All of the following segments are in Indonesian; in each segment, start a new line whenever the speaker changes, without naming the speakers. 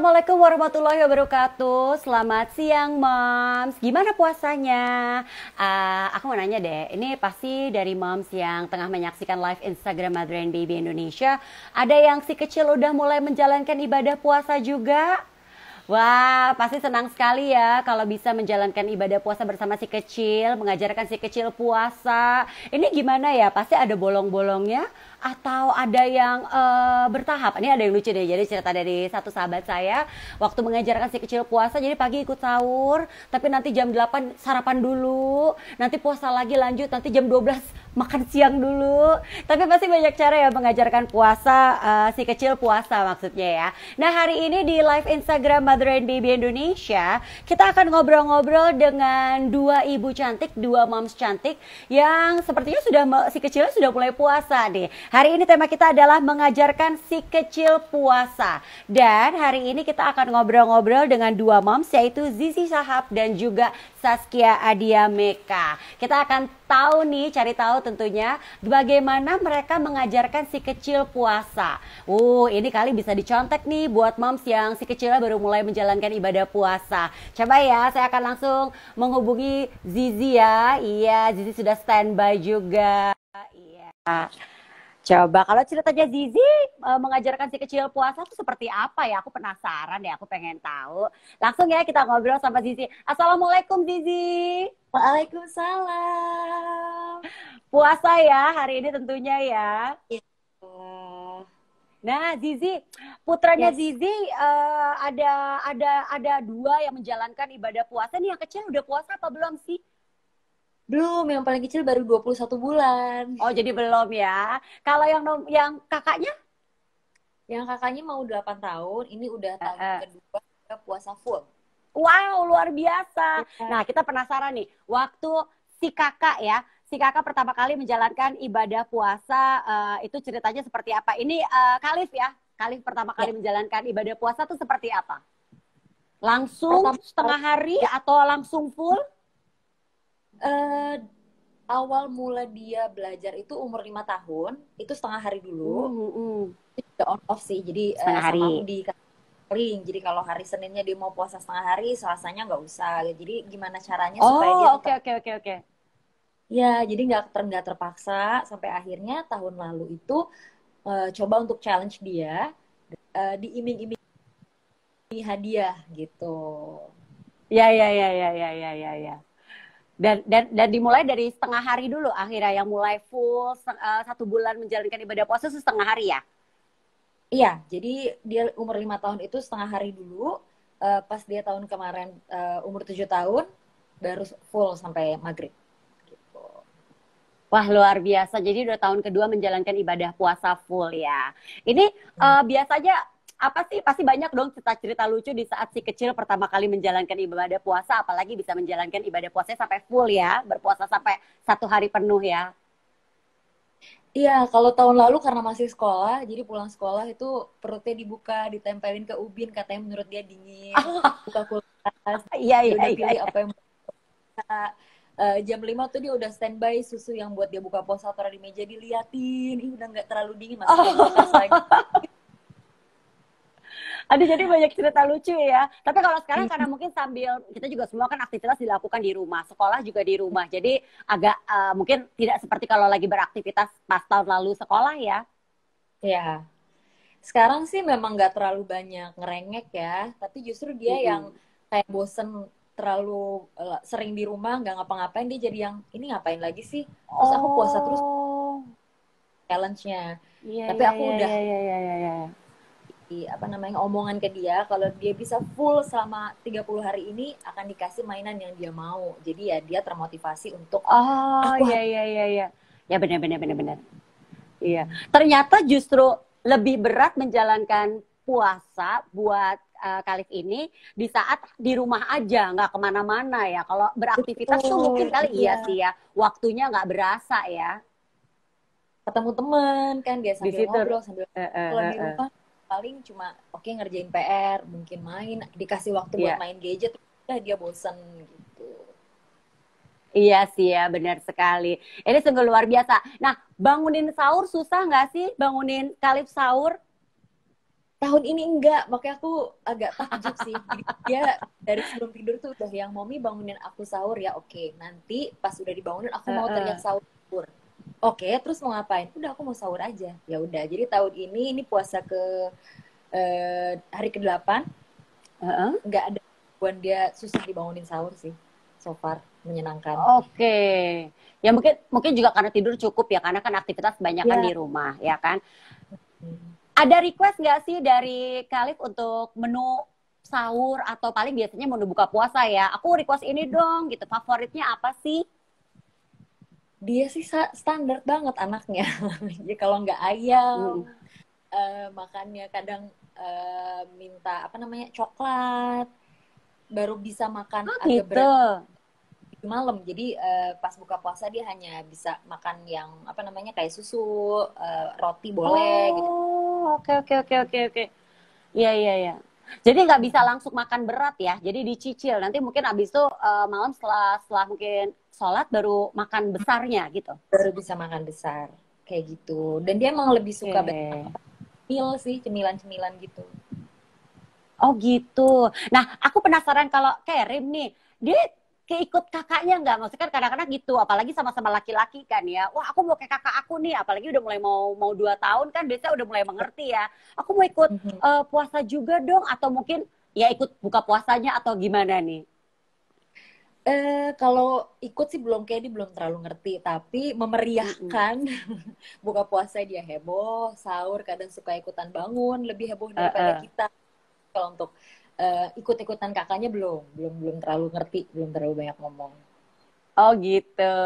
Assalamualaikum warahmatullahi wabarakatuh. Selamat siang, Moms. Gimana puasanya? Aku mau nanya deh. Ini pasti dari Moms yang tengah menyaksikan live Instagram Mother and Baby Indonesia. Ada yang si kecil udah mulai menjalankan ibadah puasa juga? Wah, pasti senang sekali ya kalau bisa menjalankan ibadah puasa bersama si kecil, mengajarkan si kecil puasa. Ini gimana ya? Pasti ada bolong-bolongnya atau ada yang bertahap. Ini ada yang lucu deh. Jadi cerita dari satu sahabat saya, waktu mengajarkan si kecil puasa, jadi pagi ikut sahur, tapi nanti jam 8 sarapan dulu, nanti puasa lagi lanjut, nanti jam 12 makan siang dulu. Tapi pasti banyak cara ya mengajarkan puasa, si kecil puasa maksudnya ya. Nah, hari ini di live Instagram Mother and Baby Indonesia, kita akan ngobrol-ngobrol dengan dua ibu cantik, dua moms cantik yang sepertinya si kecilnya sudah mulai puasa deh. Hari ini tema kita adalah mengajarkan si kecil puasa. Dan hari ini kita akan ngobrol-ngobrol dengan dua moms, yaitu Zizi Shahab dan juga Saskia Adia Meka. Kita akan cari tahu tentunya bagaimana mereka mengajarkan si kecil puasa. Ini kali bisa dicontek nih buat moms yang si kecilnya baru mulai menjalankan ibadah puasa. Coba ya, saya akan langsung menghubungi Zizi ya. Iya, Zizi sudah standby juga. Iya. Coba kalau ceritanya Zizi mengajarkan si kecil puasa itu seperti apa ya? Aku penasaran deh, aku pengen tahu. Langsung ya kita ngobrol sama Zizi. Assalamualaikum Zizi.
Waalaikumsalam.
Puasa ya hari ini tentunya ya.
Ya.
Nah Zizi, putranya
Yes.
Zizi ada dua yang menjalankan ibadah puasa. Nih yang kecil udah puasa apa belum sih?
Belum, yang paling kecil baru 21 bulan.
Oh jadi belum ya. Kalau yang kakaknya?
Yang kakaknya mau 8 tahun, ini udah tahun kedua ke puasa full.
Wow, luar biasa.
Ya.
Nah, kita penasaran nih, waktu si kakak pertama kali menjalankan ibadah puasa, itu ceritanya seperti apa? Ini Khalif ya, Khalif pertama kali menjalankan ibadah puasa itu seperti apa? Langsung
Pertama,
setengah hari atau langsung full?
eh, awal mula dia belajar itu umur 5 tahun, itu setengah hari dulu. Itu juga on off sih, jadi
Setengah
sama
hari.
aku dikasih. Jadi kalau hari Seninnya dia mau puasa setengah hari, Selasanya nggak usah. Jadi gimana caranya supaya dia
Oh,
tetap
oke.
ya, jadi nggak terpaksa sampai akhirnya tahun lalu itu coba untuk challenge dia, diiming-imingi hadiah gitu.
Ya. Dan dimulai dari setengah hari dulu akhirnya yang mulai full 1 bulan menjalankan ibadah puasa itu setengah hari ya.
Iya, jadi dia umur 5 tahun itu setengah hari dulu, pas dia tahun kemarin umur 7 tahun baru full sampai maghrib. Gitu.
Wah luar biasa. Jadi udah tahun kedua menjalankan ibadah puasa full ya. Ini biasanya apa sih? Pasti banyak dong cerita-cerita lucu di saat si kecil pertama kali menjalankan ibadah puasa. Apalagi bisa menjalankan ibadah puasanya sampai full ya. Berpuasa sampai 1 hari penuh ya.
Iya, kalau tahun lalu karena masih sekolah, jadi pulang sekolah itu perutnya dibuka, ditempelin ke ubin, katanya menurut dia dingin. Buka kulkas,
Iya,
dia
iya,
udah
iya.
pilih
Iya.
apa yang jam 5 tuh dia udah standby susu yang buat dia buka puasa taruh di meja diliatin. Ih, udah nggak terlalu dingin, masukin kulkas lagi.
Aduh jadi banyak cerita lucu ya. Tapi kalau sekarang karena mungkin sambil kita juga semua kan aktivitas dilakukan di rumah, sekolah juga di rumah. Jadi agak mungkin tidak seperti kalau lagi beraktivitas pas tahun lalu sekolah ya.
Ya, sekarang sih memang nggak terlalu banyak ngerengek ya, tapi justru dia yang kayak bosen terlalu sering di rumah nggak ngapa-ngapain, dia jadi yang ini ngapain lagi sih? Terus aku puasa terus
Oh,
challenge-nya.
iya
Tapi
iya
aku
iya
udah
iya iya iya iya.
apa namanya omongan ke dia kalau dia bisa full selama 30 hari ini akan dikasih mainan yang dia mau. Jadi ya dia termotivasi untuk
Oh,
aku
iya
harus.
iya iya iya. Ya benar. Iya. Ternyata justru lebih berat menjalankan puasa buat Khalif ini di saat di rumah aja, nggak kemana-mana ya. Kalau beraktivitas tuh mungkin
Betul,
kali iya
iya.
sih ya, waktunya nggak berasa ya
Ketemu temen kan dia
di
sambil
situ.
ngobrol sambil
Eh, eh,
kalau
eh,
di
eh.
rumah paling cuma oke ngerjain PR, mungkin main, dikasih waktu buat
Iya,
main gadget udah dia bosen gitu.
iya sih ya, benar sekali. Ini sungguh luar biasa. Nah, bangunin sahur susah nggak sih? Bangunin Khalif sahur?
tahun ini enggak, makanya aku agak takjub sih. Jadi dia dari sebelum tidur tuh udah yang mommy bangunin aku sahur ya, oke. Nanti pas udah dibangunin aku mau teriak
Heeh.
sahur. Oke, terus mau ngapain? Udah aku mau sahur aja. Ya udah. Jadi tahun ini puasa ke hari ke-8,
Heeh.
nggak ada gangguan dia susah dibangunin sahur sih. So far menyenangkan.
Oke. Ya mungkin mungkin juga karena tidur cukup ya, karena kan aktivitas kebanyakan di
Ya.
rumah, ya kan?
Hmm.
Ada request nggak sih dari Khalif untuk menu sahur atau paling biasanya menu buka puasa ya? Aku request ini dong, gitu. Favoritnya apa sih?
Dia sih standar banget anaknya. Ya kalau nggak ayam,
Mm-mm.
makannya kadang minta apa namanya coklat. Baru bisa makan
Oh
agak
gitu.
berat di malam. Jadi pas buka puasa dia hanya bisa makan yang apa namanya kayak susu, roti boleh gitu.
Oh, oke oke oke oke oke. Iya iya iya. Jadi nggak bisa langsung makan berat ya. Jadi dicicil. Nanti mungkin abis itu malam setelah mungkin sholat baru makan besarnya gitu.
Baru bisa makan besar kayak gitu. Dan dia emang lebih suka banyak
Oke.
cemil sih, cemilan-cemilan gitu.
Oh gitu. Nah, aku penasaran kalau Kerim nih, dia keikut kakaknya nggak? Maksudnya kan kadang-kadang gitu, apalagi sama-sama laki-laki kan ya. Wah, aku mau kayak kakak aku nih, apalagi udah mulai mau mau 2 tahun kan, biasanya udah mulai mengerti ya. Aku mau ikut
Mhm.
puasa juga dong, atau mungkin ya ikut buka puasanya atau gimana nih?
Kalau ikut sih belum kayak dia belum terlalu ngerti, tapi
Mm-mm.
memeriahkan buka puasa dia heboh, sahur kadang suka ikutan bangun, lebih heboh daripada
Uh-uh.
kita. Kalau untuk ikut-ikutan kakaknya belum terlalu ngerti, belum terlalu banyak ngomong.
Oh gitu.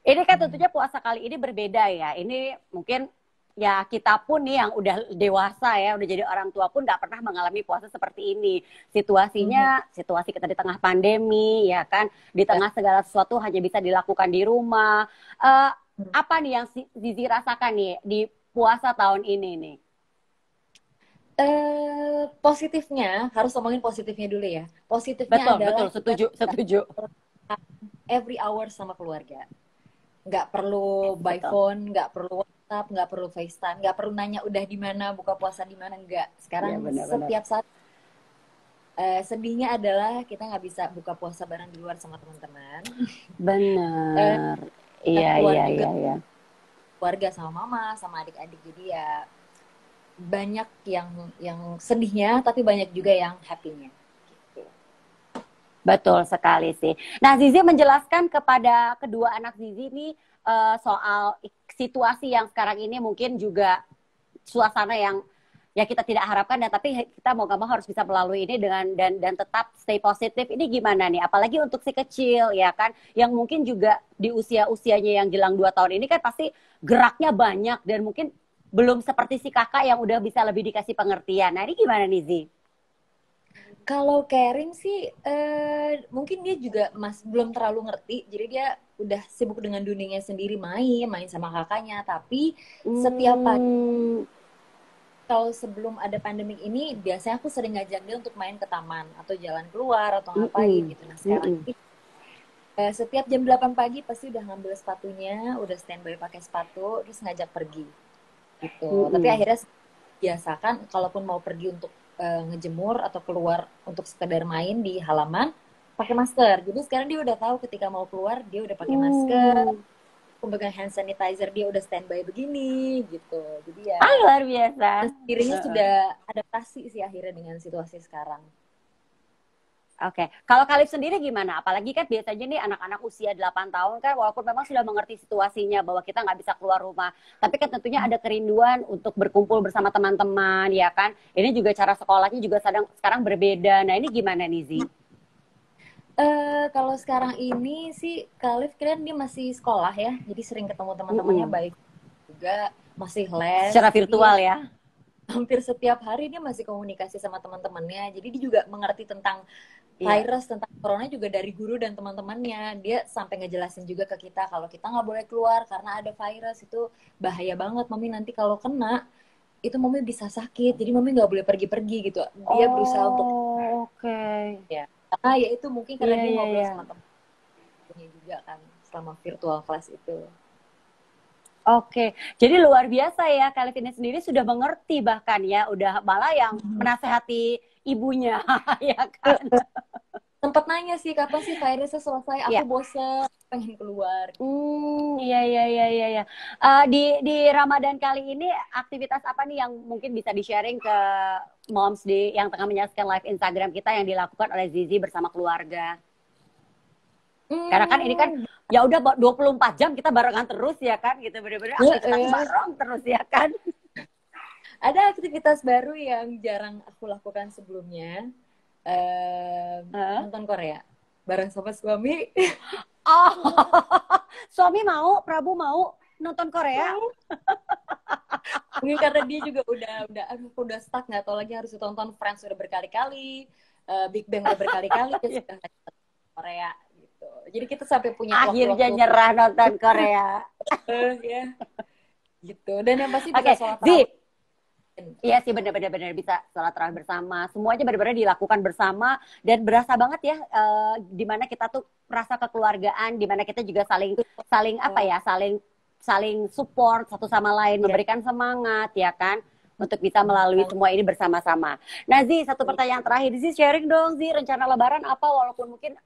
Ini kan
Hmm.
tentunya puasa kali ini berbeda ya. Ini mungkin ya kita pun nih yang udah dewasa ya, udah jadi orang tua pun nggak pernah mengalami puasa seperti ini.
Mhm.
Situasinya, situasi kita di tengah pandemi ya kan, di
Ya.
tengah segala sesuatu hanya bisa dilakukan di rumah. Eh, apa nih yang Zizi rasakan nih di puasa tahun ini nih?
Positifnya harus ngomongin positifnya dulu ya. Positifnya
Betul,
adalah
betul,
kita
setuju, setuju.
every hour sama keluarga. Nggak perlu by
Betul.
phone, nggak perlu WhatsApp, nggak perlu FaceTime, nggak perlu nanya udah di mana, buka puasa di mana, nggak.
Ya
Sekarang
benar-benar.
setiap saat sedihnya adalah kita nggak bisa buka puasa bareng di luar sama teman-teman. Eh,
Benar.
kita
Iya,
keluar
iya,
juga
iya, iya.
keluarga sama mama, sama adik-adik. Jadi ya banyak yang sedihnya, tapi banyak juga yang happy-nya. Gitu.
Betul sekali sih. Nah, Zizi menjelaskan kepada kedua anak Zizi nih soal situasi yang sekarang ini mungkin juga suasana yang ya kita tidak harapkan dan tapi kita mau gak mau harus bisa melalui ini dengan dan tetap stay positif. Ini gimana nih? Apalagi untuk si kecil ya kan yang mungkin juga di usianya yang jelang 2 tahun ini kan pasti geraknya banyak dan mungkin belum seperti si kakak yang udah bisa lebih dikasih pengertian. Nah, ini gimana nih Zi?
Kalau Karen sih mungkin dia juga belum terlalu ngerti, jadi dia udah sibuk dengan dunianya sendiri main sama kakaknya. Tapi setiap pagi
Hmm,
kalau sebelum ada pandemi ini biasanya aku sering ngajak dia untuk main ke taman atau jalan keluar atau ngapain
mm-mm,
gitu. Nah sekarang
mm-mm.
ini setiap jam 8 pagi pasti udah ngambil sepatunya, udah standby pakai sepatu, terus ngajak pergi gitu. Tapi
Mm-mm.
akhirnya biasakan kalaupun mau pergi untuk ngejemur atau keluar untuk sekedar main di halaman pakai masker. Jadi sekarang dia udah tahu ketika mau keluar dia udah pakai masker,
Hmm.
pemegang hand sanitizer dia udah standby begini gitu. Jadi
Ah,
ya
luar biasa.
dirinya
Heeh.
sudah adaptasi sih akhirnya dengan situasi sekarang.
Oke, kalau Khalif sendiri gimana? Apalagi kan biasanya nih anak-anak usia 8 tahun kan walaupun memang sudah mengerti situasinya bahwa kita nggak bisa keluar rumah, tapi kan tentunya ada kerinduan untuk berkumpul bersama teman-teman, ya kan? Ini juga cara sekolahnya juga sekarang berbeda. Nah, ini gimana nih, Zi?
Kalau sekarang ini sih Khalif kira dia masih sekolah ya, jadi sering ketemu teman-temannya
Mm-mm.
baik juga, masih les,
Secara
jadi
virtual ya?
hampir setiap hari dia masih komunikasi sama teman-temannya. Jadi dia juga mengerti tentang
Iya.
virus, tentang corona juga dari guru dan teman-temannya. Dia sampai ngejelasin juga ke kita kalau kita nggak boleh keluar karena ada virus itu bahaya banget. Mami nanti kalau kena itu mami bisa sakit. Jadi mami nggak boleh pergi-pergi gitu. Dia berusaha untuk
Oh, oke.
ya. Karena ya itu mungkin karena
Iya,
dia
iya,
ngobrol
iya.
sama temannya juga kan selama virtual class itu.
Oke, jadi luar biasa ya, Kak ini sendiri sudah mengerti bahkan ya, udah malah yang menasehati ibunya, ya kan?
Sempat nanya sih kapan sih virusnya selesai, aku
Ya.
bosen pengen keluar.
Iya, iya, iya, iya, iya. Di Ramadan kali ini aktivitas apa nih yang mungkin bisa di-sharing ke moms yang tengah menyaksikan live Instagram kita yang dilakukan oleh Zizi bersama keluarga? Karena kan ini kan
Hmm,
ya udah 24 jam kita barengan terus ya kan gitu, bener-bener aktivitasnya bareng terus ya kan.
ada aktivitas baru yang jarang aku lakukan sebelumnya.
Hah?
Nonton Korea bareng sama suami.
Oh, suami mau, Prabu mau nonton Korea?
Mungkin karena dia juga udah aduh aku udah stuck, nggak tahu lagi harus ditonton. Friends udah berkali-kali, Big Bang udah berkali-kali, dia sudah nonton Korea gitu. Jadi kita sampai punya
Akhirnya
waktu-waktu
nyerah nonton Korea.
ya gitu. Dan yang pasti bisa
Oke,
sholat
Zi.
tarawih.
Iya sih benar-benar bisa sholat tarawih bersama. Semuanya benar-benar dilakukan bersama dan berasa banget ya di mana kita tuh rasa kekeluargaan, di mana kita juga saling saling apa ya, saling saling support satu sama lain,
Ya.
memberikan semangat ya kan untuk bisa melalui semua ini bersama-sama. Nah Zi, satu pertanyaan terakhir Zi, sharing dong Zi, rencana Lebaran apa walaupun mungkin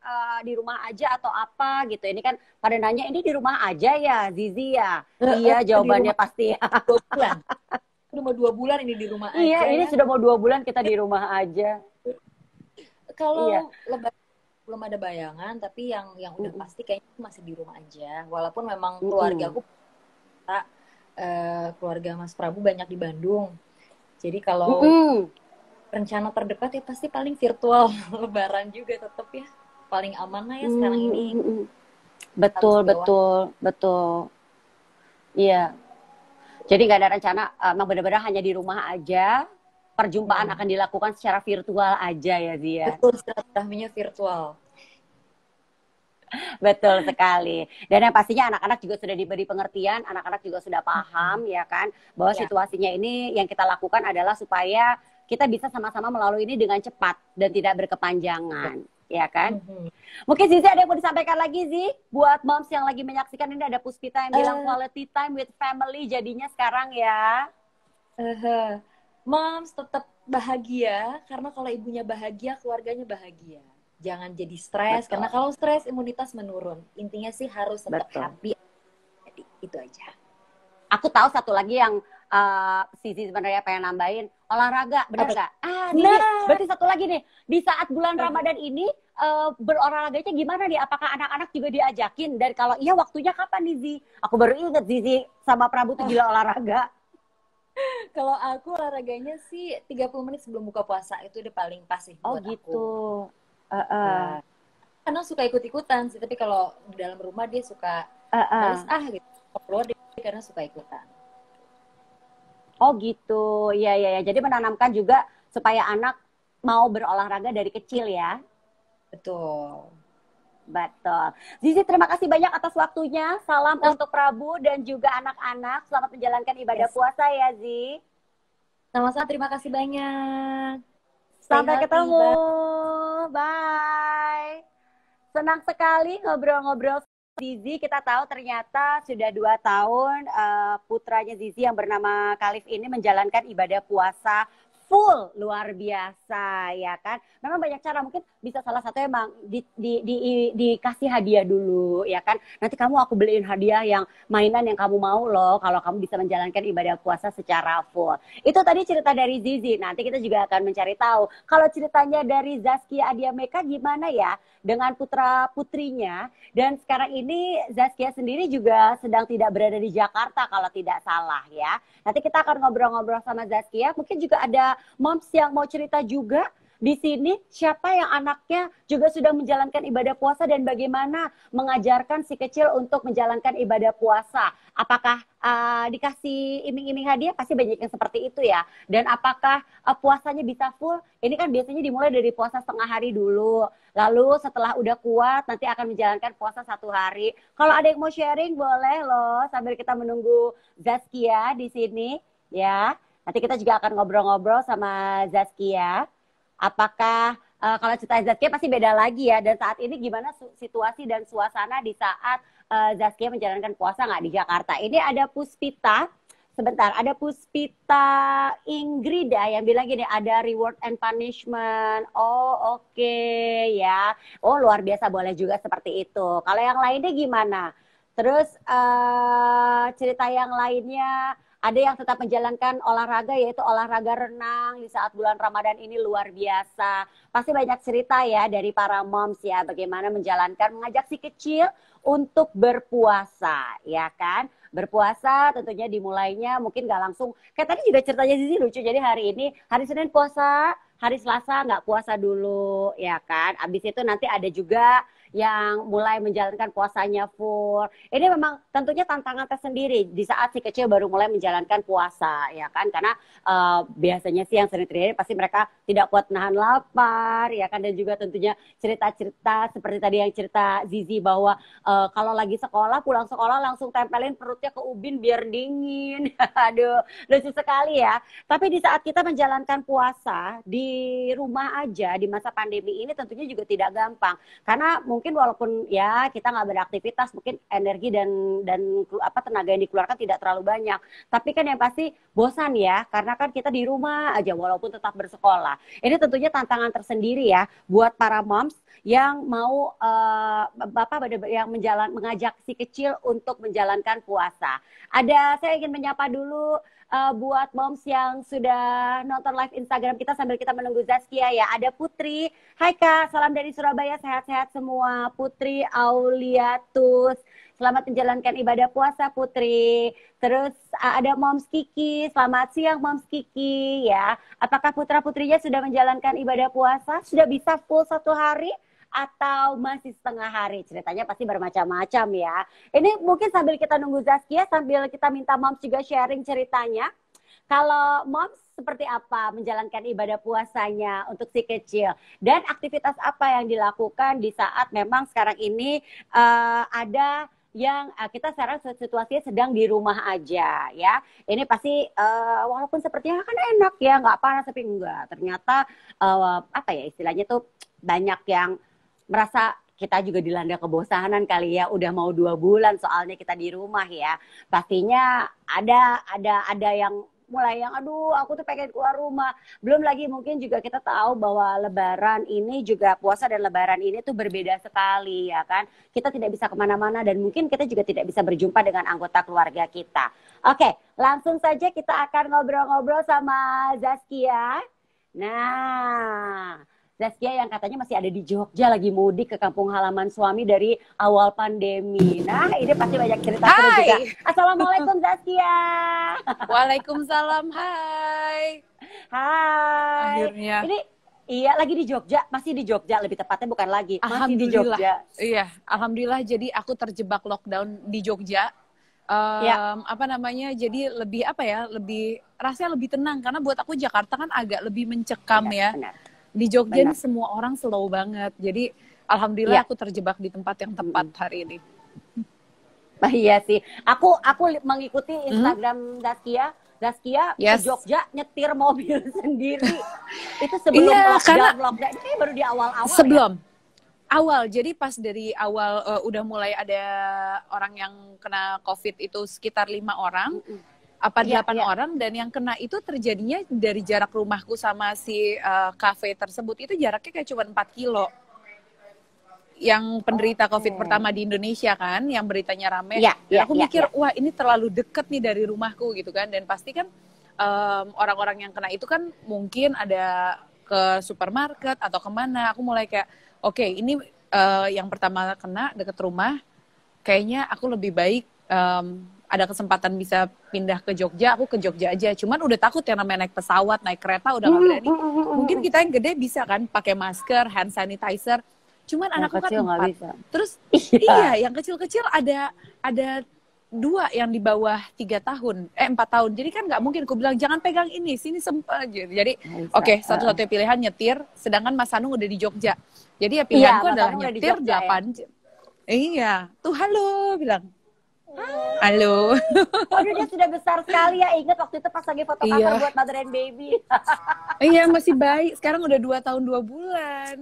di rumah aja atau apa gitu. Ini kan pada nanya ini di rumah aja ya Zizi ya. Iya
Di
jawabannya
rumah
pasti ya.
2 bulan. Udah mau 2 bulan ini di rumah
Iya,
aja
ini
ya.
sudah mau 2 bulan kita di rumah aja. Iya.
Kalau Lebaran belum ada bayangan, tapi yang udah pasti kayaknya masih di rumah aja. Walaupun memang keluarga aku, keluarga Mas Prabu banyak di Bandung. Jadi kalau rencana terdekat ya pasti paling virtual Lebaran juga tetap ya. Paling aman lah ya sekarang ini.
Betul,
Harus bawa.
betul, betul. Iya. Jadi nggak ada rencana, emang benar-benar hanya di rumah aja. Perjumpaan akan dilakukan secara virtual aja ya, Zia.
Betul, silaturahminya virtual.
Betul sekali. Dan yang pastinya anak-anak juga sudah diberi pengertian, anak-anak juga sudah paham ya kan, bahwa
Ya.
situasinya ini yang kita lakukan adalah supaya kita bisa sama-sama melalui ini dengan cepat dan tidak berkepanjangan, ya kan? Mungkin Zizi ada yang mau disampaikan lagi Zi, buat moms yang lagi menyaksikan ini ada Puspita yang bilang quality time with family jadinya sekarang ya.
Moms tetap bahagia, karena kalau ibunya bahagia, keluarganya bahagia. Jangan jadi stres, karena kalau stres imunitas menurun. Intinya sih harus tetap happy. Jadi itu aja.
Aku tahu satu lagi yang Zizi sebenarnya pengen nambahin, olahraga, benar nggak? Zizi, berarti satu lagi nih, di saat bulan Ramadan ini berolahraganya gimana nih? Apakah anak-anak juga diajakin? Dan kalau iya waktunya kapan nih Zizi? Aku baru inget Zizi sama Prabu tuh gila olahraga.
Kalau aku olahraganya sih 30 menit sebelum buka puasa itu udah paling pas sih buat
gitu.
Nah, karena suka ikut-ikutan sih, tapi kalau di dalam rumah dia suka males gitu. Keluar dia karena suka ikutan.
Oh gitu, iya iya. Jadi menanamkan juga supaya anak mau berolahraga dari kecil ya.
Betul.
Betul. Zizi terima kasih banyak atas waktunya. Salam untuk Prabu dan juga anak-anak. Selamat menjalankan ibadah puasa ya Zi.
Sama-sama, terima kasih banyak.
Sampai ketemu. Bye. Senang sekali ngobrol-ngobrol Zizi. Kita tahu ternyata sudah 2 tahun putranya Zizi yang bernama Khalif ini menjalankan ibadah puasa full, luar biasa ya kan. Memang banyak cara, mungkin bisa salah satu emang dikasih hadiah dulu ya kan. Nanti kamu aku beliin hadiah yang mainan yang kamu mau loh kalau kamu bisa menjalankan ibadah puasa secara full. Itu tadi cerita dari Zizi. Nanti kita juga akan mencari tahu kalau ceritanya dari Zaskia Adiameka gimana ya dengan putra putrinya. Dan sekarang ini Zaskia sendiri juga sedang tidak berada di Jakarta kalau tidak salah ya. Nanti kita akan ngobrol-ngobrol sama Zaskia. Mungkin juga ada moms yang mau cerita juga di sini, siapa yang anaknya juga sudah menjalankan ibadah puasa dan bagaimana mengajarkan si kecil untuk menjalankan ibadah puasa. Apakah dikasih iming-iming hadiah? Pasti banyak yang seperti itu ya. Dan apakah puasanya bisa full? Ini kan biasanya dimulai dari puasa setengah hari dulu. Lalu setelah udah kuat nanti akan menjalankan puasa 1 hari. Kalau ada yang mau sharing boleh loh sambil kita menunggu Zaskia di sini ya. Nanti kita juga akan ngobrol-ngobrol sama Zaskia. Apakah kalau cerita Zaskia pasti beda lagi ya. Dan saat ini gimana situasi dan suasana di saat Zaskia menjalankan puasa nggak di Jakarta? Ini ada Puspita. Sebentar, ada Puspita Ingrida yang bilang gini, ada reward and punishment. Oh, oke, ya. Oh, luar biasa, boleh juga seperti itu. Kalau yang lainnya gimana? Terus cerita yang lainnya, ada yang tetap menjalankan olahraga, yaitu olahraga renang di saat bulan Ramadan ini, luar biasa. Pasti banyak cerita ya dari para moms ya, bagaimana mengajak si kecil untuk berpuasa, ya kan? Berpuasa tentunya dimulainya mungkin nggak langsung, kayak tadi juga ceritanya Zizi lucu, jadi hari ini hari Senin puasa, hari Selasa nggak puasa dulu, ya kan? Abis itu nanti ada juga yang mulai menjalankan puasanya full. Ini memang tentunya tantangan tersendiri di saat si kecil baru mulai menjalankan puasa, ya kan? Karena biasanya sih yang sering terjadi pasti mereka tidak kuat nahan lapar, ya kan? Dan juga tentunya cerita-cerita seperti tadi yang cerita Zizi bahwa kalau lagi sekolah, pulang sekolah langsung tempelin perutnya ke ubin biar dingin. Aduh, lucu sekali ya. Tapi di saat kita menjalankan puasa di rumah aja di masa pandemi ini tentunya juga tidak gampang. Karena mungkin walaupun ya kita nggak beraktivitas, mungkin energi dan tenaga yang dikeluarkan tidak terlalu banyak. Tapi kan yang pasti bosan ya, karena kan kita di rumah aja walaupun tetap bersekolah. Ini tentunya tantangan tersendiri ya buat para moms yang mau yang mengajak si kecil untuk menjalankan puasa. Saya ingin menyapa dulu buat moms yang sudah nonton live Instagram kita sambil kita menunggu Zaskia ya. Ada Putri. Hai Kak, salam dari Surabaya, sehat-sehat semua. Putri Auliatus. Selamat menjalankan ibadah puasa Putri. Terus ada Moms Kiki. Selamat siang Moms Kiki ya. Apakah putra-putrinya sudah menjalankan ibadah puasa? Sudah bisa full 1 hari? Atau masih setengah hari? Ceritanya pasti bermacam-macam ya. Ini mungkin sambil kita nunggu Zaskia, sambil kita minta moms juga sharing ceritanya. Kalau moms seperti apa menjalankan ibadah puasanya untuk si kecil? Dan aktivitas apa yang dilakukan di saat memang sekarang ini ada yang kita sekarang situasinya sedang di rumah aja ya. Ini pasti walaupun sepertinya kan enak ya, nggak panas, tapi enggak. Ternyata istilahnya tuh banyak yang merasa kita juga dilanda kebosanan kali ya, udah mau 2 bulan soalnya kita di rumah ya. Pastinya ada yang mulai yang aduh aku tuh pengen keluar rumah. Belum lagi mungkin juga kita tahu bahwa lebaran ini juga, puasa dan lebaran ini tuh berbeda sekali ya kan. Kita tidak bisa kemana-mana dan mungkin kita juga tidak bisa berjumpa dengan anggota keluarga kita. Oke, langsung saja kita akan ngobrol-ngobrol sama Zaskia. Nah, Zaskia yang katanya masih ada di Jogja, lagi mudik ke kampung halaman suami dari awal pandemi. Nah, ini pasti banyak cerita seru juga. Assalamualaikum Zaskia.
Waalaikumsalam, hai.
Hai.
Akhirnya.
Ini iya lagi di Jogja, masih di Jogja lebih tepatnya, bukan lagi, masih di Jogja.
Iya, alhamdulillah. Jadi aku terjebak lockdown di Jogja. Jadi lebih rasanya lebih tenang, karena buat aku Jakarta kan agak lebih mencekam ya. Benar. Di Jogja ini semua orang slow banget. Jadi alhamdulillah aku terjebak di tempat yang tepat hari ini.
Iya sih. Aku mengikuti Instagram Zaskia ke Jogja nyetir mobil sendiri. Itu sebelum lockdown. Ini baru di awal-awal.
Awal. Jadi pas dari awal udah mulai ada orang yang kena COVID itu sekitar 5 orang. 8 orang, dan yang kena itu terjadinya dari jarak rumahku sama si kafe tersebut itu jaraknya kayak cuma 4 kilo. Yang penderita COVID pertama di Indonesia kan, yang beritanya rame. Aku mikir, wah ini terlalu deket nih dari rumahku gitu kan. Dan pasti kan orang-orang yang kena itu kan mungkin ada ke supermarket atau kemana. Aku mulai kayak, oke, ini yang pertama kena deket rumah, kayaknya aku lebih baik ada kesempatan bisa pindah ke Jogja, aku ke Jogja aja. Cuman udah takut yang namanya naik pesawat, naik kereta udah gak berani. Mungkin kita yang gede bisa kan pakai masker, hand sanitizer. Cuman yang anakku kan 4. Terus yang kecil-kecil ada 2 yang di bawah 4 tahun. Jadi kan nggak mungkin aku bilang jangan pegang ini, sini sempat aja. Jadi satu-satunya pilihan nyetir, sedangkan Mas Hanung udah di Jogja. Jadi ya pilihanku adalah nyetir 8 jam. Iya, tuh halo bilang. Halo.
Waduh, dia sudah besar sekali ya. Ingat waktu itu pas lagi foto cover
Iya.
buat Mother and Baby.
Iya, masih baik. Sekarang udah 2 tahun 2 bulan.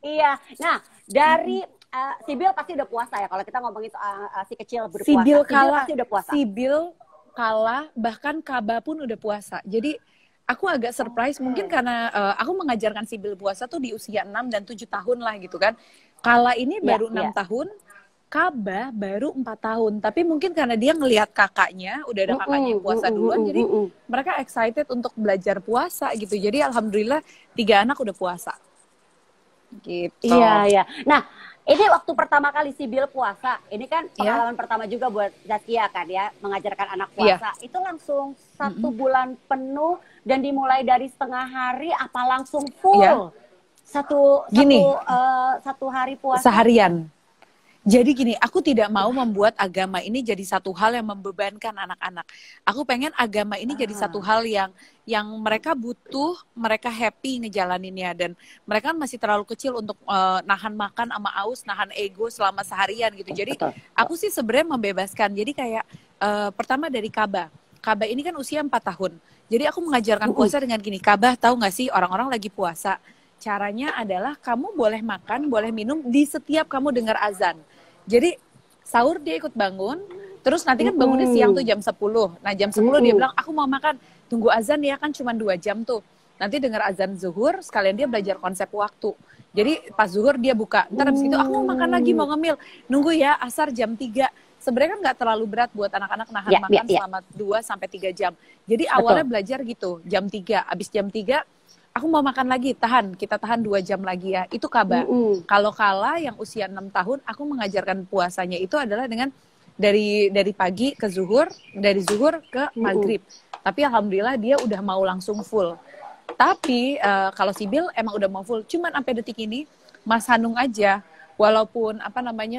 Iya. Nah, dari Sibil pasti udah puasa ya. Kalau kita ngomongin si kecil berpuasa.
Sibil kalah,
pasti udah puasa.
Sibil kalah, bahkan Kaba pun udah puasa. Jadi aku agak surprise mungkin karena aku mengajarkan Sibil puasa tuh di usia 6 dan 7 tahun lah gitu kan. Kala ini baru 6 tahun, Kaba baru 4 tahun. Tapi mungkin karena dia ngelihat kakaknya, udah ada kakaknya yang puasa duluan, jadi mereka excited untuk belajar puasa gitu. Jadi alhamdulillah 3 anak udah puasa. Gitu.
Iya, iya. Nah, ini waktu pertama kali Sibil puasa, ini kan pengalaman pertama juga buat Zaskia kan ya, mengajarkan anak puasa. Itu langsung 1 bulan penuh dan dimulai dari setengah hari apa langsung full? Satu hari puasa.
Seharian. Jadi gini, aku tidak mau membuat agama ini jadi satu hal yang membebankan anak-anak. Aku pengen agama ini jadi satu hal yang mereka butuh, mereka happy ngejalaninnya. Dan mereka masih terlalu kecil untuk nahan makan sama aus, nahan ego selama seharian gitu. Jadi aku sih sebenarnya membebaskan. Jadi kayak pertama dari Kaba. Kaba ini kan usia 4 tahun. Jadi aku mengajarkan puasa dengan gini, Kaba tahu nggak sih orang-orang lagi puasa. Caranya adalah kamu boleh makan, boleh minum di setiap kamu dengar azan. Jadi sahur dia ikut bangun, terus nanti kan bangunnya siang tuh jam 10. Nah jam 10 dia bilang, aku mau makan, tunggu azan ya kan cuma 2 jam tuh. Nanti dengar azan zuhur, sekalian dia belajar konsep waktu. Jadi pas zuhur dia buka, ntar habis itu aku mau makan lagi, mau ngemil. Nunggu ya, asar jam 3. Sebenarnya kan nggak terlalu berat buat anak-anak nahan makan selama 2-3 jam. Jadi awalnya belajar gitu, jam 3. Abis jam 3, aku mau makan lagi, kita tahan 2 jam lagi ya. Itu Kaba. Kalau Kala yang usia 6 tahun, aku mengajarkan puasanya itu adalah dengan dari pagi ke zuhur, dari zuhur ke maghrib. Tapi alhamdulillah dia udah mau langsung full. Tapi kalau Sibil emang udah mau full. Cuman sampai detik ini, Mas Hanung aja, walaupun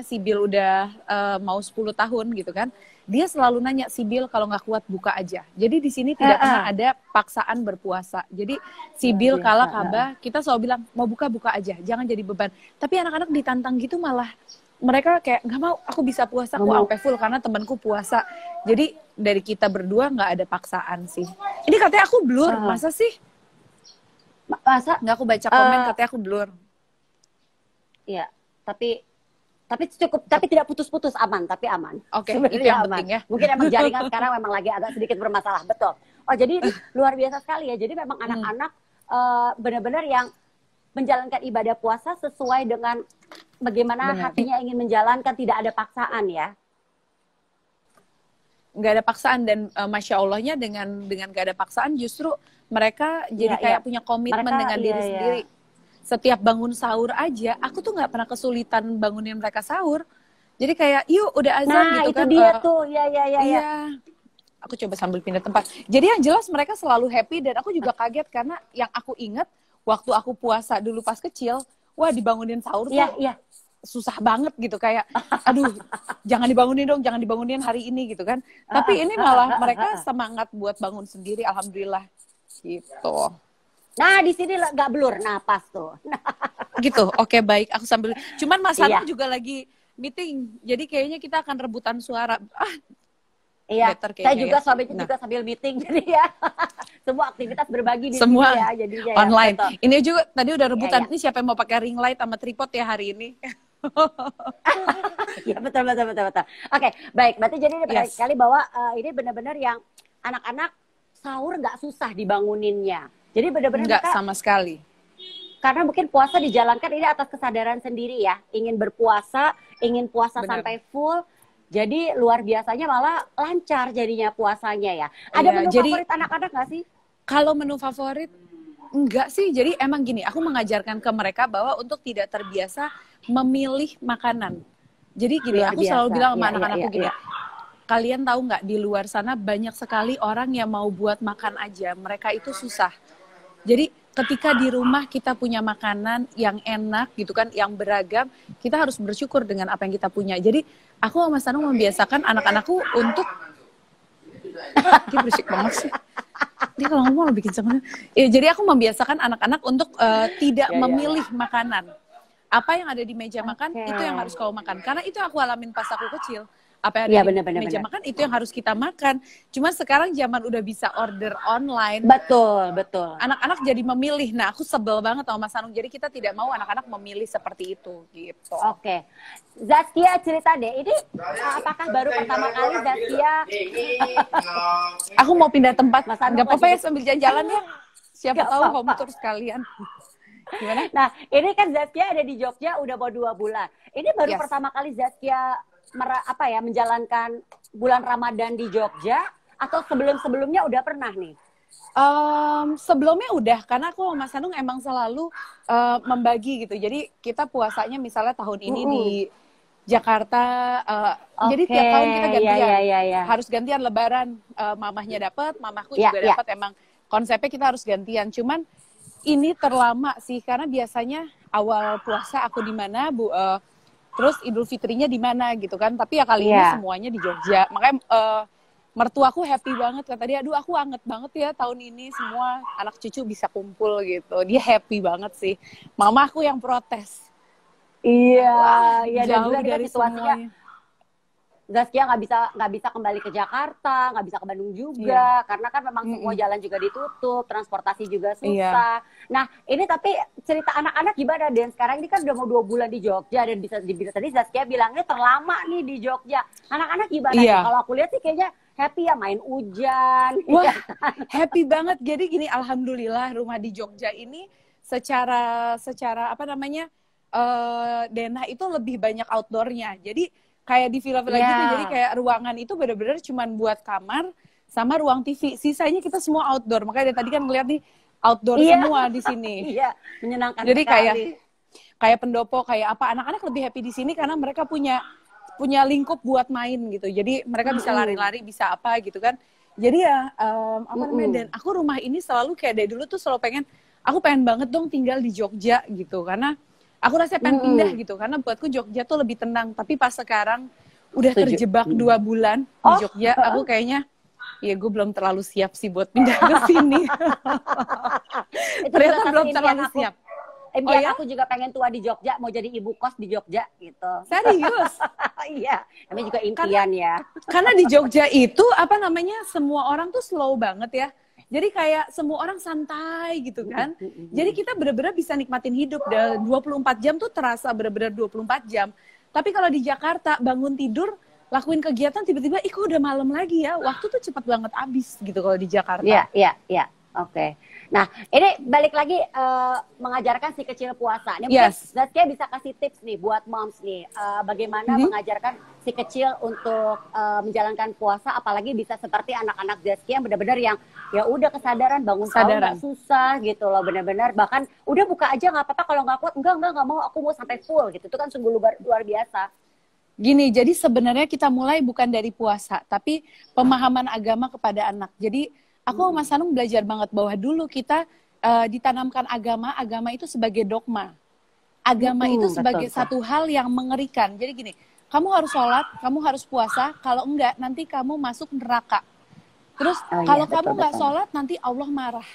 Sibil udah mau 10 tahun gitu kan, dia selalu nanya, Sibil kalau nggak kuat buka aja. Jadi di sini tidak pernah ada paksaan berpuasa. Jadi Sibil Kala Kaba, kita selalu bilang mau buka aja, jangan jadi beban. Tapi anak-anak ditantang gitu malah mereka kayak nggak mau, aku bisa puasa, aku sampai full karena temanku puasa. Jadi dari kita berdua nggak ada paksaan sih. Ini katanya aku blur, masa sih?
Masa?
Nggak, aku baca komen katanya aku blur.
Iya, tapi cukup, tapi tidak putus-putus, aman, tapi aman.
Oke, itu yang penting ya.
Mungkin emang jaringan sekarang memang lagi agak sedikit bermasalah, betul. Oh, jadi ini luar biasa sekali ya. Jadi memang anak-anak benar-benar yang menjalankan ibadah puasa sesuai dengan bagaimana hatinya ingin menjalankan, tidak ada paksaan ya.
Nggak ada paksaan dan Masya Allahnya dengan nggak ada paksaan justru mereka jadi kayak punya komitmen dengan diri sendiri. Setiap bangun sahur aja, aku tuh nggak pernah kesulitan bangunin mereka sahur. Jadi kayak, yuk udah azan gitu
itu
kan.
Dia tuh, iya.
Aku coba sambil pindah tempat. Jadi yang jelas mereka selalu happy dan aku juga kaget karena yang aku ingat waktu aku puasa dulu pas kecil, wah dibangunin sahur tuh susah banget gitu kayak, aduh jangan dibangunin hari ini gitu kan. Tapi ini malah mereka semangat buat bangun sendiri, alhamdulillah gitu.
Nah, di sini nggak blur, nah pas tuh.
Gitu, oke baik, aku sambil. Cuman Mas Hanung juga lagi meeting, jadi kayaknya kita akan rebutan suara.
Iya, saya juga suaminya juga sambil meeting, jadi ya semua aktivitas berbagi di
semua
sini ya, jadinya
online.
Ya,
ini juga tadi udah rebutan, ini siapa yang mau pakai ring light sama tripod ya hari ini?
Ya betul. Oke, baik, berarti jadi sekali bahwa ini benar-benar yang anak-anak sahur nggak susah dibanguninnya. Jadi benar-benar
nggak sama sekali.
Karena mungkin puasa dijalankan ini atas kesadaran sendiri ya. Ingin berpuasa, ingin puasa sampai full. Jadi luar biasanya malah lancar jadinya puasanya ya. Ada menu favorit anak-anak nggak sih?
Kalau menu favorit, enggak sih. Jadi emang gini, aku mengajarkan ke mereka bahwa untuk tidak terbiasa memilih makanan. Jadi gini, aku selalu bilang sama anak-anakku gini. Kalian tahu nggak, di luar sana banyak sekali orang yang mau buat makan aja. Mereka itu susah. Jadi ketika di rumah kita punya makanan yang enak gitu kan, yang beragam, kita harus bersyukur dengan apa yang kita punya. Jadi aku sama Mas Hanung membiasakan anak-anakku untuk dia berisik banget sih. Dia kalau ngomong lo bikin sama. Jadi aku membiasakan anak-anak untuk tidak memilih makanan. Apa yang ada di meja makan itu yang harus kau makan. Karena itu aku alamin pas aku kecil. Apa yang
Iya,
ada di
benar-benar.
meja makan itu yang harus kita makan. Cuma sekarang zaman udah bisa order online.
Betul, betul.
Anak-anak jadi memilih. Nah, aku sebel banget sama Mas Anung. Jadi kita tidak mau anak-anak memilih seperti itu gitu.
Oke. Zaskia cerita deh, ini apakah baru pertama kali Zaskia
Aku mau pindah tempat.
Mas Anung
Nggak apa-apa ya
lagi-
sambil jalan-jalan ya. Siapa
Nggak
tahu
apa-apa.
home tour sekalian. Gimana?
Nah, ini kan Zaskia ada di Jogja udah mau 2 bulan. Ini baru
Yes.
pertama kali Zaskia menjalankan bulan Ramadan di Jogja atau sebelum-sebelumnya udah pernah nih?
Sebelumnya udah, karena aku sama Mas Anung emang selalu membagi gitu. Jadi kita puasanya misalnya tahun ini di Jakarta, jadi tiap tahun kita gantian.
Iya.
Harus gantian Lebaran, mamahnya dapat, mamahku
Iya,
juga
iya.
dapat. Emang konsepnya kita harus gantian. Cuman ini terlama sih, karena biasanya awal puasa aku di mana, terus Idul Fitrinya di mana gitu kan. Tapi ya kali ini
Iya.
semuanya di Jogja. Makanya mertuaku happy banget, kata dia, aduh aku anget banget ya tahun ini semua anak cucu bisa kumpul gitu. Dia happy banget sih. Mama aku yang protes.
Iya, iya, dan
Jauh
juga kita
dari
situasinya
semuanya.
Zaskia nggak bisa kembali ke Jakarta, nggak bisa ke Bandung juga, karena kan memang semua jalan juga ditutup, transportasi juga susah. Nah, ini tapi cerita anak-anak gimana, Den? Sekarang ini kan udah mau 2 bulan di Jogja, dan bisa tadi Zaskia bilangnya terlama nih di Jogja. Anak-anak gimana?
Iya.
Nih? Kalau aku lihat sih kayaknya happy ya, main hujan.
Wah, happy banget. Jadi gini, alhamdulillah rumah di Jogja ini secara apa namanya, denah itu lebih banyak outdoornya. Jadi kayak di villa-villa gitu, jadi kayak ruangan itu benar-benar cuman buat kamar sama ruang TV. Sisanya kita semua outdoor. Makanya dari tadi kan ngeliat nih outdoor semua di sini.
Iya, menyenangkan
Jadi
sekali.
kayak pendopo, kayak apa, anak-anak lebih happy di sini karena mereka punya lingkup buat main gitu. Jadi mereka bisa lari-lari, bisa apa gitu kan. Jadi ya apa namanya, dan aku rumah ini selalu kayak dari dulu tuh selalu aku pengen banget dong tinggal di Jogja gitu, karena aku rasanya pengen pindah gitu, karena buatku Jogja tuh lebih tenang. Tapi pas sekarang udah terjebak 2 bulan di Jogja, aku kayaknya ya gue belum terlalu siap sih buat pindah ke sini.
Itu
Ternyata
juga
belum
satu
terlalu
impian
siap.
Impian
ya?
aku juga pengen tua di Jogja, mau jadi ibu kos di Jogja gitu.
Serius?
Iya, namanya juga impian ya.
Karena di Jogja itu apa namanya, semua orang tuh slow banget ya. Jadi kayak semua orang santai gitu kan. Jadi kita benar-benar bisa nikmatin hidup. 24 jam tuh terasa benar-benar 24 jam. Tapi kalau di Jakarta bangun tidur, lakuin kegiatan, tiba-tiba kok udah malam lagi ya. Waktu tuh cepat banget habis gitu kalau di Jakarta.
Iya. Oke. Nah, ini balik lagi mengajarkan si kecil puasa. Ini mungkin Zaskia bisa kasih tips nih buat moms nih, bagaimana mengajarkan si kecil untuk menjalankan puasa, apalagi bisa seperti anak-anak Zaskia yang benar-benar yang ya udah kesadaran bangun sahur nggak susah gitu loh, benar-benar bahkan udah buka aja nggak apa-apa, kalau nggak kuat nggak mau, aku mau sampai full gitu. Itu kan sungguh luar biasa.
Gini, jadi sebenarnya kita mulai bukan dari puasa, tapi pemahaman agama kepada anak. Jadi aku sama Mas Anung belajar banget bahwa dulu kita ditanamkan agama itu sebagai dogma. Agama itu sebagai satu hal yang mengerikan. Jadi gini, kamu harus sholat, kamu harus puasa, kalau enggak nanti kamu masuk neraka. Terus kalau kamu nggak sholat nanti Allah marah.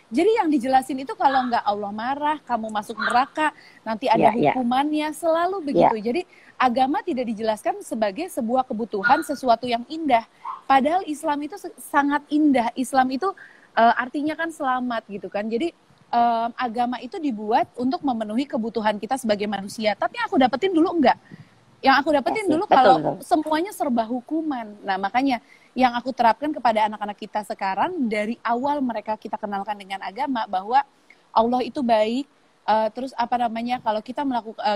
Jadi yang dijelasin itu kalau nggak Allah marah, kamu masuk neraka, nanti ada hukumannya, selalu begitu. Jadi agama tidak dijelaskan sebagai sebuah kebutuhan, sesuatu yang indah. Padahal Islam itu sangat indah. Islam itu artinya kan selamat gitu kan. Jadi agama itu dibuat untuk memenuhi kebutuhan kita sebagai manusia. Tapi yang aku dapetin dulu enggak. Yang aku dapetin dulu kalau semuanya serba hukuman. Nah makanya yang aku terapkan kepada anak-anak kita sekarang, dari awal mereka kita kenalkan dengan agama, bahwa Allah itu baik. Terus apa namanya, kalau kita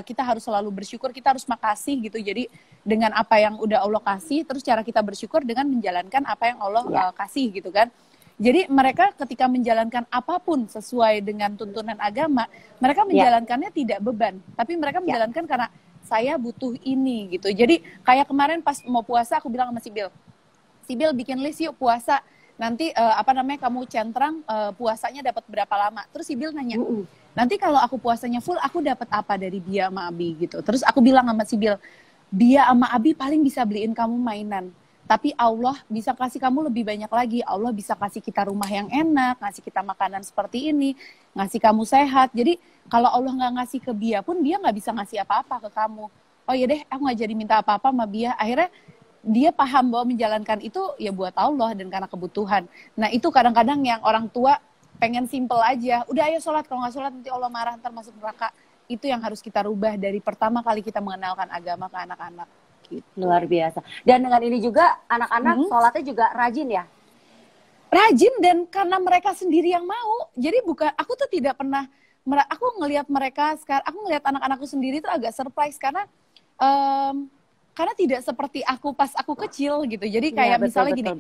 kita harus selalu bersyukur, kita harus makasih gitu. Jadi dengan apa yang udah Allah kasih, terus cara kita bersyukur dengan menjalankan apa yang Allah kasih gitu kan. Jadi mereka ketika menjalankan apapun sesuai dengan tuntunan agama, mereka menjalankannya tidak beban, tapi mereka menjalankan karena saya butuh ini gitu. Jadi kayak kemarin pas mau puasa, aku bilang sama Sibil bikin list yuk puasa. Nanti apa namanya, kamu centrang puasanya dapat berapa lama. Terus Sibil nanya, nanti kalau aku puasanya full, aku dapat apa dari Bia sama Abi gitu. Terus aku bilang sama Sibil, Bia sama Abi paling bisa beliin kamu mainan. Tapi Allah bisa kasih kamu lebih banyak lagi. Allah bisa kasih kita rumah yang enak, ngasih kita makanan seperti ini, ngasih kamu sehat. Jadi kalau Allah nggak ngasih ke Bia pun, Bia nggak bisa ngasih apa-apa ke kamu. Oh iya deh, aku nggak jadi minta apa-apa sama Bia. Akhirnya dia paham bahwa menjalankan itu ya buat Allah dan karena kebutuhan. Nah itu kadang-kadang yang orang tua pengen simple aja, udah ayo sholat, kalau nggak sholat nanti Allah marah, ntar masuk neraka. Itu yang harus kita rubah dari pertama kali kita mengenalkan agama ke anak-anak. Gitu.
Luar biasa. Dan dengan ini juga anak-anak sholatnya juga rajin ya?
Rajin, dan karena mereka sendiri yang mau. Jadi bukan, aku tuh tidak pernah, aku ngelihat mereka sekarang, aku ngelihat anak-anakku sendiri tuh agak surprise karena tidak seperti aku pas aku kecil gitu. Jadi kayak misalnya gini,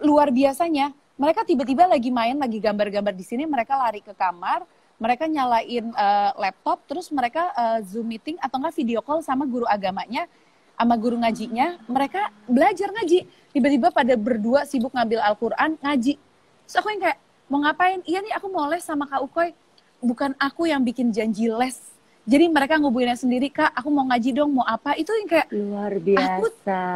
luar biasanya mereka tiba-tiba lagi main, lagi gambar-gambar di sini, mereka lari ke kamar, mereka nyalain laptop, terus mereka Zoom meeting atau enggak video call sama guru agamanya, sama guru ngajinya, mereka belajar ngaji. Tiba-tiba pada berdua sibuk ngambil Al-Quran, ngaji. Terus aku yang kayak, mau ngapain? Iya nih aku mau les sama Kak Ukoy. Bukan aku yang bikin janji les. Jadi mereka ngubunginnya sendiri, Kak, aku mau ngaji dong, mau apa? Itu yang kayak,
luar biasa.
Aku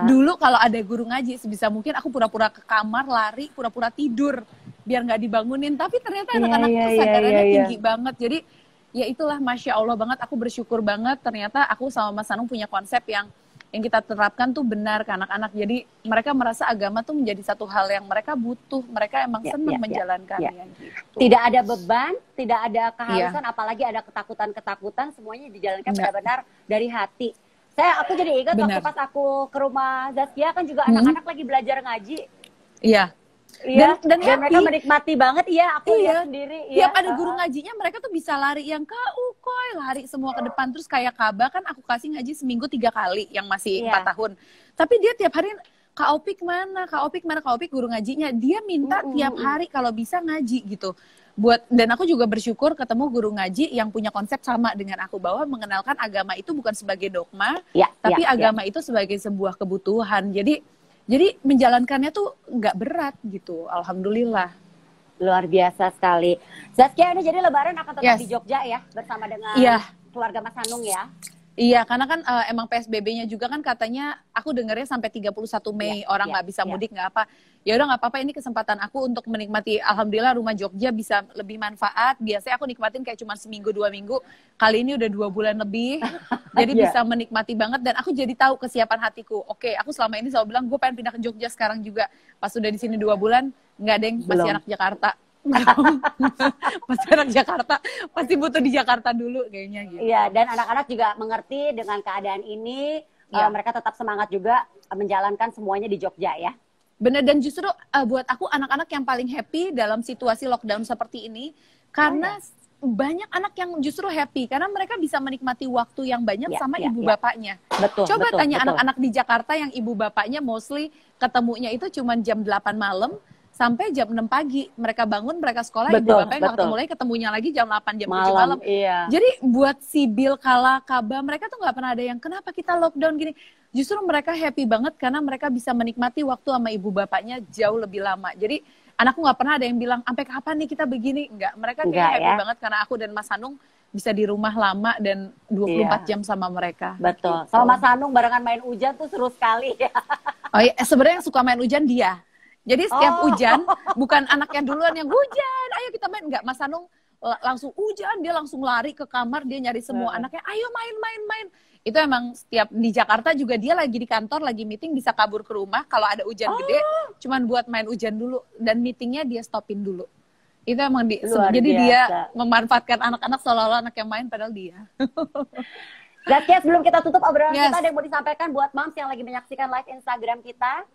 dulu kalau ada guru ngaji, sebisa mungkin aku pura-pura ke kamar, lari, pura-pura tidur, biar nggak dibangunin. Tapi ternyata anak-anak tuh kesadarannya tinggi banget. Jadi ya itulah, Masya Allah banget, aku bersyukur banget. Ternyata aku sama Mas Anung punya konsep yang kita terapkan tuh benar ke anak-anak. Jadi mereka merasa agama tuh menjadi satu hal yang mereka butuh. Mereka emang senang menjalankannya. Gitu.
Tidak ada beban, tidak ada keharusan, apalagi ada ketakutan-ketakutan. Semuanya dijalankan benar-benar dari hati. Aku jadi ingat waktu pas aku ke rumah Zaskia kan juga anak-anak lagi belajar ngaji.
Iya.
Iya, dan mereka menikmati banget, aku lihat sendiri.
Iya, pada guru ngajinya mereka tuh bisa lari yang Kak Ukoy, lari semua ke depan. Terus kayak Kaba kan aku kasih ngaji seminggu 3 kali yang masih 4 tahun. Tapi dia tiap hari, Kak Opik mana, Kak Opik mana, Kak Opik guru ngajinya. Dia minta tiap hari kalau bisa ngaji gitu. Dan aku juga bersyukur ketemu guru ngaji yang punya konsep sama dengan aku, bahwa mengenalkan agama itu bukan sebagai dogma, tapi agama itu sebagai sebuah kebutuhan. Jadi menjalankannya tuh nggak berat gitu, alhamdulillah.
Luar biasa sekali. Zaskia, ini jadi Lebaran akan tetap di Jogja ya, bersama dengan keluarga Mas Hanung ya?
Iya, karena kan emang PSBB-nya juga kan katanya, aku dengarnya sampai 31 Mei orang nggak bisa mudik, nggak apa. Ya udah nggak apa-apa, ini kesempatan aku untuk menikmati, alhamdulillah rumah Jogja bisa lebih manfaat. Biasanya aku nikmatin kayak cuma seminggu 2 minggu, kali ini udah 2 bulan lebih. Jadi bisa menikmati banget, dan aku jadi tahu kesiapan hatiku. Oke, aku selama ini selalu bilang gue pengen pindah ke Jogja sekarang juga. Pas udah di sini 2 bulan, nggak deng, masih anak Jakarta. Pasti anak Jakarta, pasti butuh di Jakarta dulu kayaknya gitu.
Iya, dan anak-anak juga mengerti dengan keadaan ini, mereka tetap semangat juga menjalankan semuanya di Jogja ya.
Bener, dan justru buat aku anak-anak yang paling happy dalam situasi lockdown seperti ini, karena banyak anak yang justru happy karena mereka bisa menikmati waktu yang banyak sama ibu bapaknya. Coba tanya anak-anak di Jakarta yang ibu bapaknya mostly ketemunya itu cuma jam 8 malam sampai jam 6 pagi. Mereka bangun, mereka sekolah, ibu bapaknya nggak ketemu lagi, ketemunya lagi jam 8, jam 7 malam. Jadi buat si Bill, Kala, Kaba, mereka tuh nggak pernah ada yang kenapa kita lockdown gini. Justru mereka happy banget karena mereka bisa menikmati waktu sama ibu bapaknya jauh lebih lama. Jadi anakku nggak pernah ada yang bilang, sampai kapan nih kita begini? Enggak, mereka kayak happy banget karena aku dan Mas Hanung bisa di rumah lama dan 24 jam sama mereka.
Betul. Gitu. Sama Mas Hanung barengan main hujan tuh seru sekali.
Oh iya, sebenarnya yang suka main hujan dia. Jadi setiap hujan, bukan anaknya duluan yang hujan, ayo kita main. Enggak, Mas Hanung langsung hujan, dia langsung lari ke kamar, dia nyari semua anaknya, ayo main. Itu emang setiap di Jakarta juga dia lagi di kantor, lagi meeting, bisa kabur ke rumah. Kalau ada hujan gede, cuman buat main hujan dulu. Dan meetingnya dia stopin dulu. Itu emang jadi dia memanfaatkan anak-anak seolah-olah anak yang main, padahal dia.
Zaskia, sebelum kita tutup obrolan kita, ada yang mau disampaikan buat moms yang lagi menyaksikan live Instagram kita?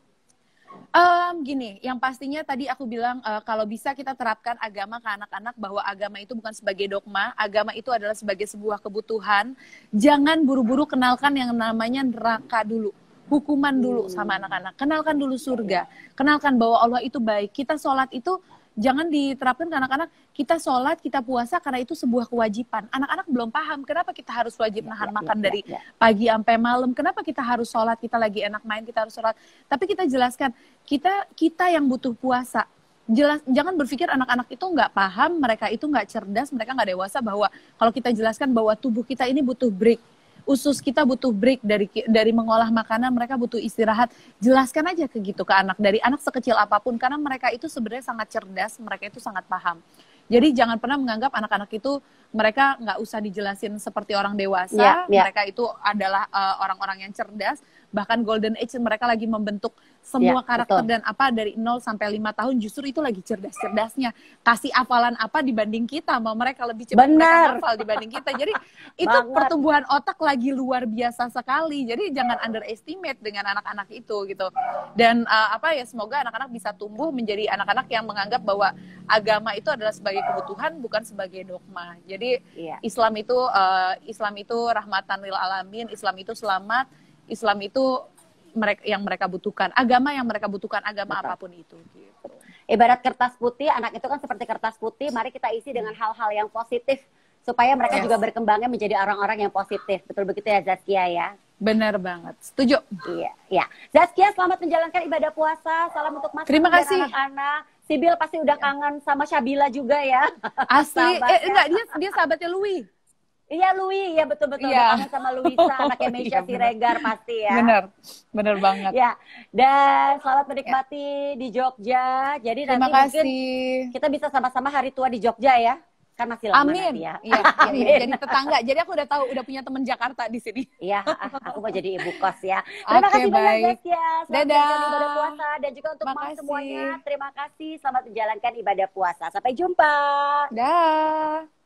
Gini, yang pastinya tadi aku bilang kalau bisa kita terapkan agama ke anak-anak, bahwa agama itu bukan sebagai dogma, agama itu adalah sebagai sebuah kebutuhan. Jangan buru-buru kenalkan yang namanya neraka dulu, hukuman dulu sama anak-anak. Kenalkan dulu surga, kenalkan bahwa Allah itu baik. Kita sholat itu jangan diterapkan ke anak-anak, kita sholat, kita puasa karena itu sebuah kewajiban. Anak-anak belum paham kenapa kita harus wajib nahan makan dari pagi sampai malam, kenapa kita harus sholat, kita lagi enak main, kita harus sholat. Tapi kita jelaskan, kita yang butuh puasa. Jangan berpikir anak-anak itu nggak paham, mereka itu nggak cerdas, mereka nggak dewasa, bahwa kalau kita jelaskan bahwa tubuh kita ini butuh break. Usus kita butuh break dari mengolah makanan, mereka butuh istirahat. Jelaskan aja ke anak, dari anak sekecil apapun, karena mereka itu sebenarnya sangat cerdas, mereka itu sangat paham. Jadi jangan pernah menganggap anak-anak itu mereka nggak usah dijelasin seperti orang dewasa, mereka itu adalah orang-orang yang cerdas. bahkan golden age mereka lagi membentuk semua
Iya,
karakter
betul.
dan apa dari 0 sampai 5 tahun justru itu lagi cerdas-cerdasnya. Kasih hafalan apa dibanding kita, mau mereka lebih cepat mereka
Benar.
hafal dibanding kita. Jadi itu
Banget.
pertumbuhan otak lagi luar biasa sekali. Jadi jangan underestimate dengan anak-anak itu gitu. Dan apa ya, semoga anak-anak bisa tumbuh menjadi anak-anak yang menganggap bahwa agama itu adalah sebagai kebutuhan bukan sebagai dogma. Jadi
Iya.
Islam itu rahmatan lil alamin, Islam itu selamat, Islam itu yang mereka butuhkan, agama yang mereka butuhkan, agama
Betul.
apapun itu gitu.
Ibarat kertas putih, anak itu kan seperti kertas putih, mari kita isi dengan hal-hal yang positif supaya mereka
Yes.
juga berkembangnya menjadi orang-orang yang positif. Betul begitu ya Zaskia ya?
Benar banget, setuju.
Iya, ya. Zaskia, selamat menjalankan ibadah puasa. Salam untuk Mas
Terima
dan
kasih.
anak-anak. Sibil pasti udah kangen sama Syabila juga ya.
Asli,
Sahabatnya.
enggak, dia sahabatnya Louis.
Iya, Louis, ya betul-betul.
Iya.
Udah kangen sama Luisa, anaknya Meisha
Iya, benar.
Siregar pasti ya.
Benar banget.
Ya, dan selamat menikmati di Jogja. Jadi
Terima
nanti mungkin
kasih.
kita bisa sama-sama hari tua di Jogja ya. Kan masih lama
Amin.
nanti ya.
Iya,
Amin.
iya, jadi tetangga. Jadi aku udah tahu, udah punya teman Jakarta di sini.
Iya, aku mau jadi ibu kos ya. Terima
Oke,
kasih banyak
baik.
Zaskia. Selamat
Dadah.
menjalankan ibadah puasa. Dan juga untuk
Makasih.
semuanya, terima kasih. Selamat menjalankan ibadah puasa. Sampai jumpa.
Dah.